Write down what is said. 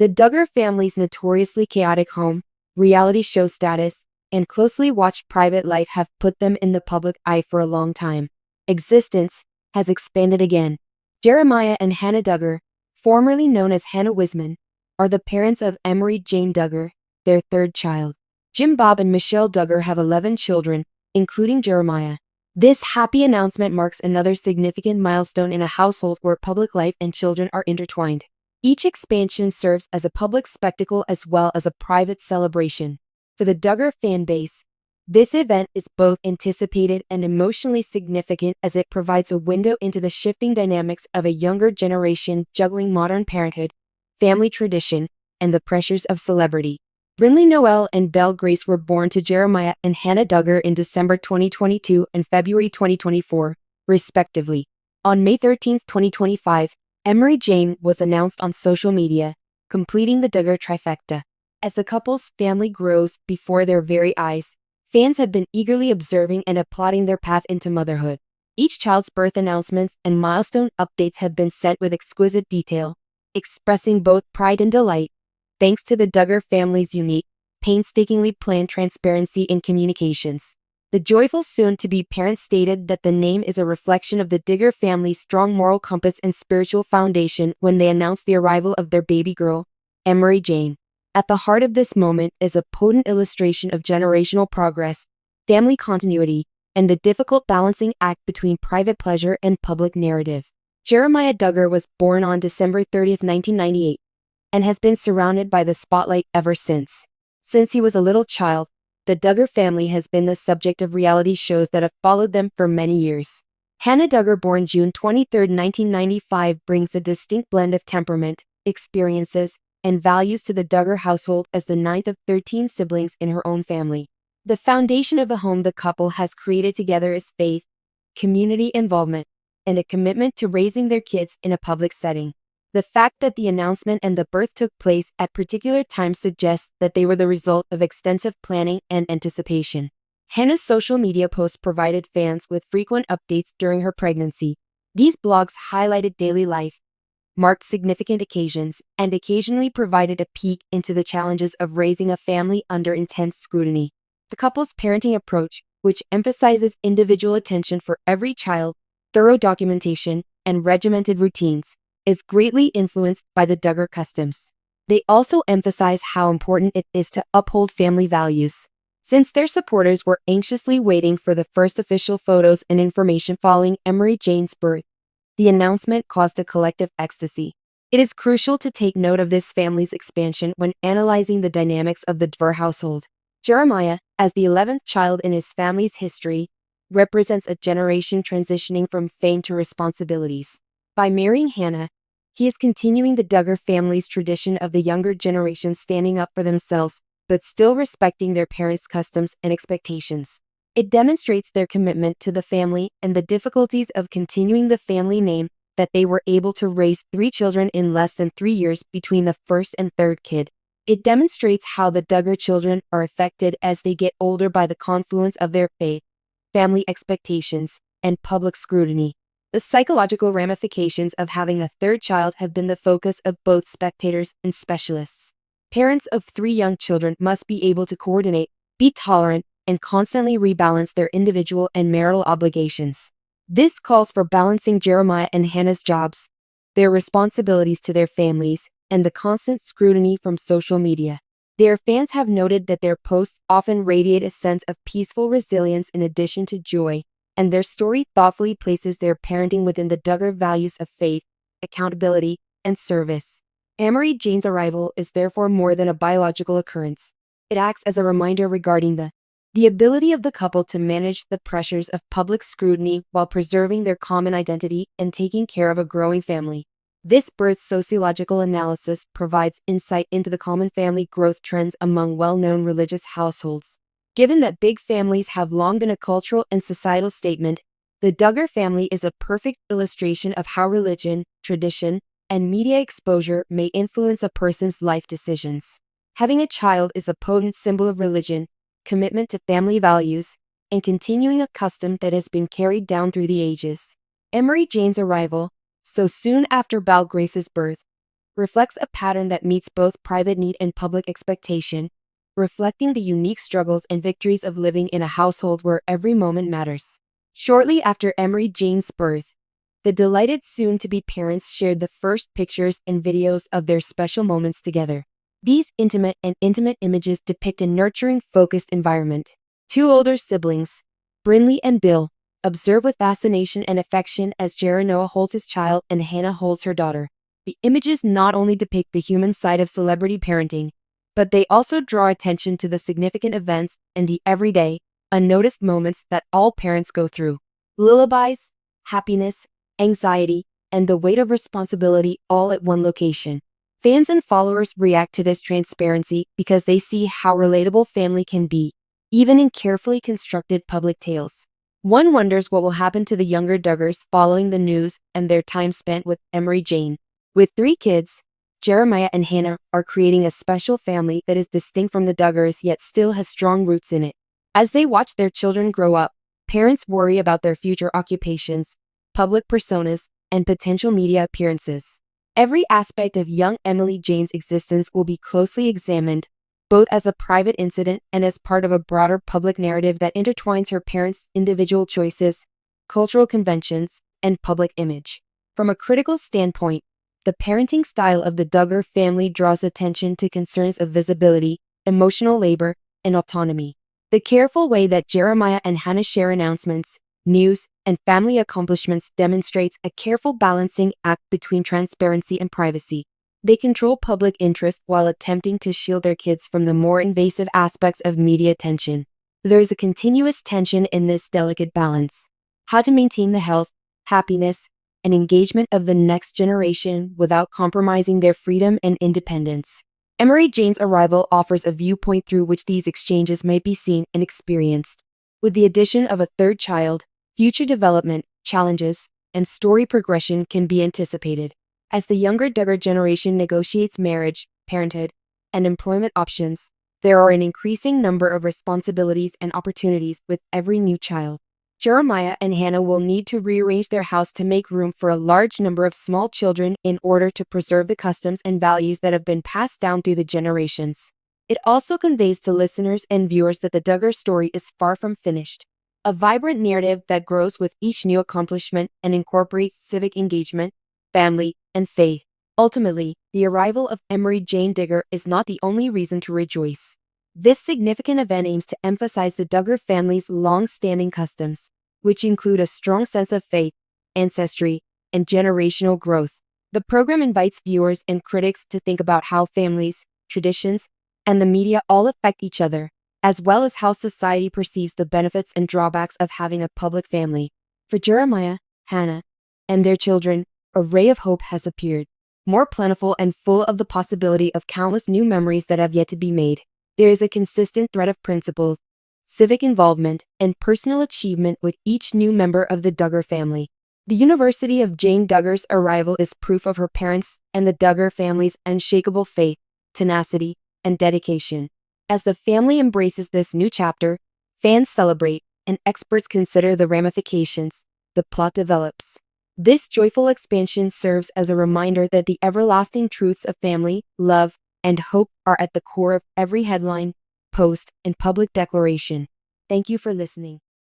The Duggar family's notoriously chaotic home, reality show status, and closely watched private life have put them in the public eye for a long time. Existence has expanded again. Jeremiah and Hannah Duggar, formerly known as Hannah Wiseman, are the parents of Emery Jane Duggar, their third child. Jim Bob and Michelle Duggar have 11 children, including Jeremiah. This happy announcement marks another significant milestone in a household where public life and children are intertwined. Each expansion serves as a public spectacle as well as a private celebration. For the Duggar fan base, this event is both anticipated and emotionally significant as it provides a window into the shifting dynamics of a younger generation juggling modern parenthood, family tradition, and the pressures of celebrity. Brinley Noel and Belle Grace were born to Jeremiah and Hannah Duggar in December 2022 and February 2024, respectively. On May 13, 2025, Emery Jane was announced on social media, completing the Duggar trifecta. As the couple's family grows before their very eyes, fans have been eagerly observing and applauding their path into motherhood. Each child's birth announcements and milestone updates have been sent with exquisite detail, expressing both pride and delight, thanks to the Duggar family's unique, painstakingly planned transparency in communications. The joyful soon-to-be parents stated that the name is a reflection of the Duggar family's strong moral compass and spiritual foundation when they announced the arrival of their baby girl, Emery Jane. At the heart of this moment is a potent illustration of generational progress, family continuity, and the difficult balancing act between private pleasure and public narrative. Jeremiah Duggar was born on December 30, 1998, and has been surrounded by the spotlight ever since. Since he was a little child, the Duggar family has been the subject of reality shows that have followed them for many years. Hannah Duggar, born June 23, 1995, brings a distinct blend of temperament, experiences, and values to the Duggar household as the ninth of 13 siblings in her own family. The foundation of the home the couple has created together is faith, community involvement, and a commitment to raising their kids in a public setting. The fact that the announcement and the birth took place at particular times suggests that they were the result of extensive planning and anticipation. Hannah's social media posts provided fans with frequent updates during her pregnancy. These blogs highlighted daily life, marked significant occasions, and occasionally provided a peek into the challenges of raising a family under intense scrutiny. The couple's parenting approach, which emphasizes individual attention for every child, thorough documentation, and regimented routines, is greatly influenced by the Duggar customs. They also emphasize how important it is to uphold family values. Since their supporters were anxiously waiting for the first official photos and information following Emery Jane's birth, the announcement caused a collective ecstasy. It is crucial to take note of this family's expansion when analyzing the dynamics of the Duggar household. Jeremiah, as the 11th child in his family's history, represents a generation transitioning from fame to responsibilities. By marrying Hannah, he is continuing the Duggar family's tradition of the younger generation standing up for themselves, but still respecting their parents' customs and expectations. It demonstrates their commitment to the family and the difficulties of continuing the family name that they were able to raise 3 children in less than 3 years between the first and third kid. It demonstrates how the Duggar children are affected as they get older by the confluence of their faith, family expectations, and public scrutiny. The psychological ramifications of having a third child have been the focus of both spectators and specialists. Parents of 3 young children must be able to coordinate, be tolerant, and constantly rebalance their individual and marital obligations. This calls for balancing Jeremiah and Hannah's jobs, their responsibilities to their families, and the constant scrutiny from social media. Their fans have noted that their posts often radiate a sense of peaceful resilience in addition to joy, and their story thoughtfully places their parenting within the Duggar values of faith, accountability, and service. Emery Jane's arrival is therefore more than a biological occurrence. It acts as a reminder regarding the ability of the couple to manage the pressures of public scrutiny while preserving their common identity and taking care of a growing family. This birth sociological analysis provides insight into the common family growth trends among well-known religious households. Given that big families have long been a cultural and societal statement, the Duggar family is a perfect illustration of how religion, tradition, and media exposure may influence a person's life decisions. Having a child is a potent symbol of religion, commitment to family values, and continuing a custom that has been carried down through the ages. Emery Jane's arrival, so soon after Belle Grace's birth, reflects a pattern that meets both private need and public expectation, reflecting the unique struggles and victories of living in a household where every moment matters. Shortly after Emery Jane's birth, the delighted soon-to-be parents shared the first pictures and videos of their special moments together. These intimate images depict a nurturing, focused environment. Two older siblings, Brinley and Bill, observe with fascination and affection as Jericho holds his child and Hannah holds her daughter. The images not only depict the human side of celebrity parenting, but they also draw attention to the significant events and the everyday, unnoticed moments that all parents go through. Lullabies, happiness, anxiety, and the weight of responsibility all at one location. Fans and followers react to this transparency because they see how relatable family can be, even in carefully constructed public tales. One wonders what will happen to the younger Duggars following the news and their time spent with Emery Jane. With 3 kids, Jeremiah and Hannah are creating a special family that is distinct from the Duggars yet still has strong roots in it. As they watch their children grow up, parents worry about their future occupations, public personas, and potential media appearances. Every aspect of young Emily Jane's existence will be closely examined, both as a private incident and as part of a broader public narrative that intertwines her parents' individual choices, cultural conventions, and public image. From a critical standpoint, the parenting style of the Duggar family draws attention to concerns of visibility, emotional labor, and autonomy. The careful way that Jeremiah and Hannah share announcements, news, and family accomplishments demonstrates a careful balancing act between transparency and privacy. They control public interest while attempting to shield their kids from the more invasive aspects of media attention. There is a continuous tension in this delicate balance. How to maintain the health, happiness, and engagement of the next generation without compromising their freedom and independence. Emery Jane's arrival offers a viewpoint through which these exchanges may be seen and experienced. With the addition of a 3rd child, future development, challenges, and story progression can be anticipated. As the younger Duggar generation negotiates marriage, parenthood, and employment options, there are an increasing number of responsibilities and opportunities with every new child. Jeremiah and Hannah will need to rearrange their house to make room for a large number of small children in order to preserve the customs and values that have been passed down through the generations. It also conveys to listeners and viewers that the Duggar story is far from finished. A vibrant narrative that grows with each new accomplishment and incorporates civic engagement, family, and faith. Ultimately, the arrival of Emery Jane Duggar is not the only reason to rejoice. This significant event aims to emphasize the Duggar family's long-standing customs, which include a strong sense of faith, ancestry, and generational growth. The program invites viewers and critics to think about how families, traditions, and the media all affect each other, as well as how society perceives the benefits and drawbacks of having a public family. For Jeremiah, Hannah, and their children, a ray of hope has appeared, more plentiful and full of the possibility of countless new memories that have yet to be made. There is a consistent thread of principles, civic involvement, and personal achievement with each new member of the Duggar family. The University of Jane Duggar's arrival is proof of her parents and the Duggar family's unshakable faith, tenacity, and dedication. As the family embraces this new chapter, fans celebrate, and experts consider the ramifications the plot develops. This joyful expansion serves as a reminder that the everlasting truths of family, love, and hope are at the core of every headline, post, and public declaration. Thank you for listening.